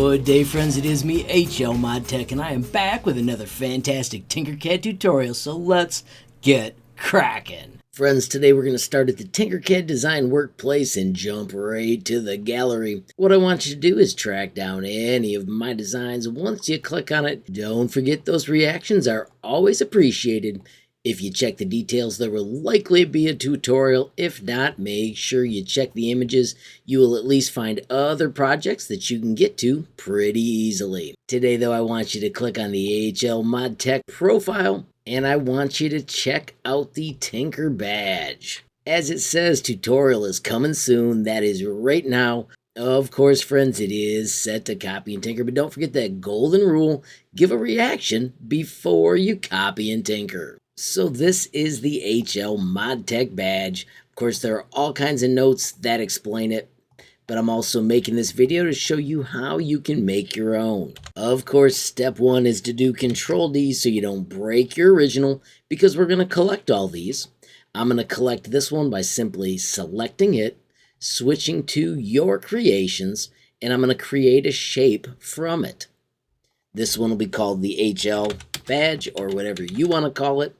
Good day, friends. It is me, HLModTech, and I am back with another fantastic Tinkercad tutorial, so let's get cracking. Friends, today we're going to start at the Tinkercad Design Workplace and jump right to the gallery. What I want you to do is track down any of my designs. Once you click on it, don't forget those reactions are always appreciated. If you check the details, there will likely be a tutorial. If not, make sure you check the images. You will at least find other projects that you can get to pretty easily. Today, though, I want you to click on the HLModTech profile, and I want you to check out the Tinker badge. As it says, tutorial is coming soon. That is right now. Of course, friends, it is set to copy and tinker, but don't forget that golden rule. Give a reaction before you copy and tinker. So this is the HLModTech badge. Of course, there are all kinds of notes that explain it, but I'm also making this video to show you how you can make your own. Of course, step one is to do Control D so you don't break your original, because we're going to collect all these. I'm going to collect this one by simply selecting it, switching to your creations, and I'm going to create a shape from it. This one will be called the HL badge or whatever you want to call it.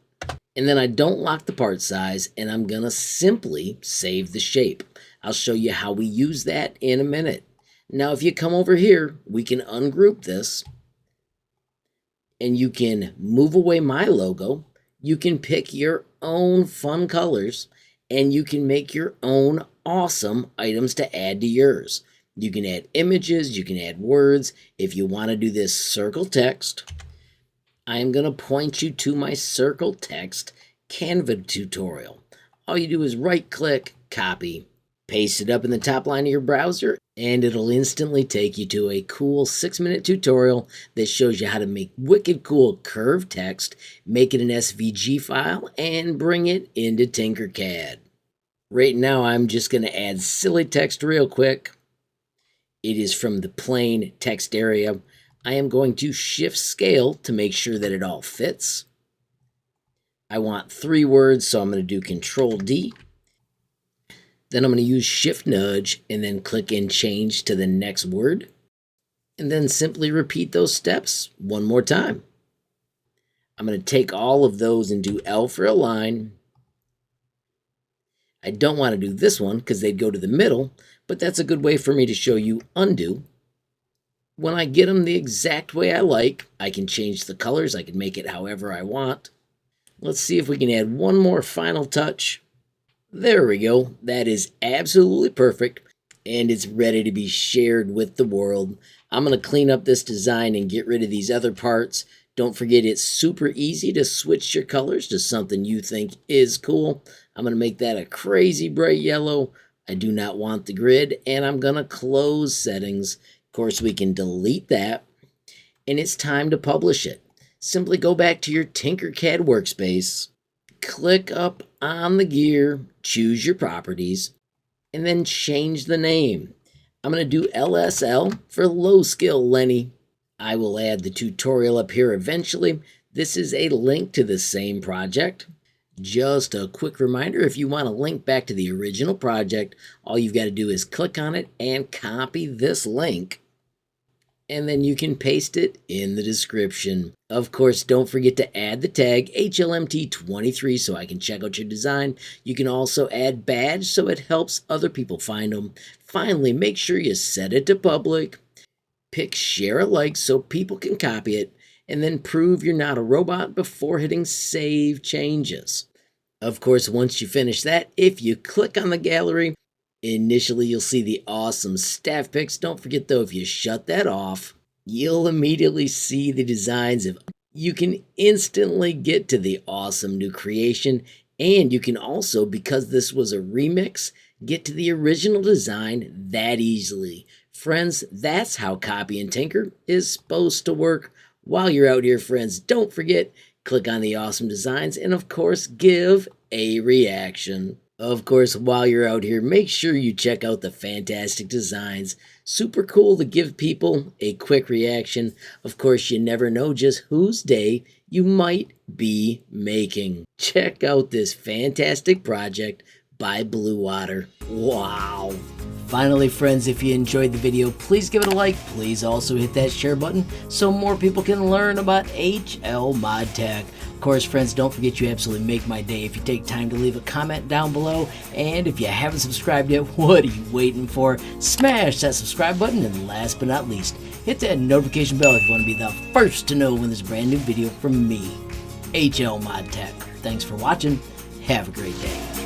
And then I don't lock the part size, and I'm going to simply save the shape. I'll show you how we use that in a minute. Now, if you come over here, we can ungroup this, and you can move away my logo. You can pick your own fun colors, and you can make your own awesome items to add to yours. You can add images, you can add words. If you want to do this circle text, I am going to point you to my circle text Canva tutorial. All you do is right click, copy, paste it up in the top line of your browser, and it'll instantly take you to a cool 6-minute tutorial that shows you how to make wicked cool curved text, make it an SVG file, and bring it into Tinkercad. Right now, I'm just going to add silly text real quick. It is from the plain text area. I am going to shift scale to make sure that it all fits. I want 3 words, so I'm going to do Control D. Then I'm going to use Shift Nudge and then click and change to the next word. And then simply repeat those steps one more time. I'm going to take all of those and do L for align. I don't want to do this one because they'd go to the middle, but that's a good way for me to show you undo. When I get them the exact way I like, I can change the colors. I can make it however I want. Let's see if we can add one more final touch. There we go. That is absolutely perfect, and it's ready to be shared with the world. I'm going to clean up this design and get rid of these other parts. Don't forget, it's super easy to switch your colors to something you think is cool. I'm going to make that a crazy bright yellow. I do not want the grid, and I'm going to close settings. Of course, we can delete that, and it's time to publish it. Simply go back to your Tinkercad workspace, click up on the gear, choose your properties, and then change the name. I'm going to do LSL for low skill Lenny. I will add the tutorial up here eventually. This is a link to the same project. Just a quick reminder, if you want to link back to the original project, all you've got to do is click on it and copy this link, and then you can paste it in the description. Of course, don't forget to add the tag HLMT23 so I can check out your design. You can also add badge so it helps other people find them. Finally, make sure you set it to public. Pick share alike so people can copy it, and then prove you're not a robot before hitting save changes. Of course, once you finish that, if you click on the gallery, initially you'll see the awesome staff pics. Don't forget though, if you shut that off, you'll immediately see the designs. You can instantly get to the awesome new creation, and you can also, because this was a remix, get to the original design that easily. Friends, that's how copy and tinker is supposed to work. While you're out here, friends, don't forget, click on the awesome designs, and of course, give a reaction. Of course, while you're out here, make sure you check out the fantastic designs. Super cool to give people a quick reaction. Of course, you never know just whose day you might be making. Check out this fantastic project by Blue Water. Wow! Finally, friends, if you enjoyed the video, please give it a like. Please also hit that share button so more people can learn about HLModTech. Of course, friends, don't forget you absolutely make my day if you take time to leave a comment down below. And if you haven't subscribed yet, what are you waiting for? Smash that subscribe button, and last but not least, hit that notification bell if you want to be the first to know when there's a brand new video from me, HLModTech. Thanks for watching. Have a great day.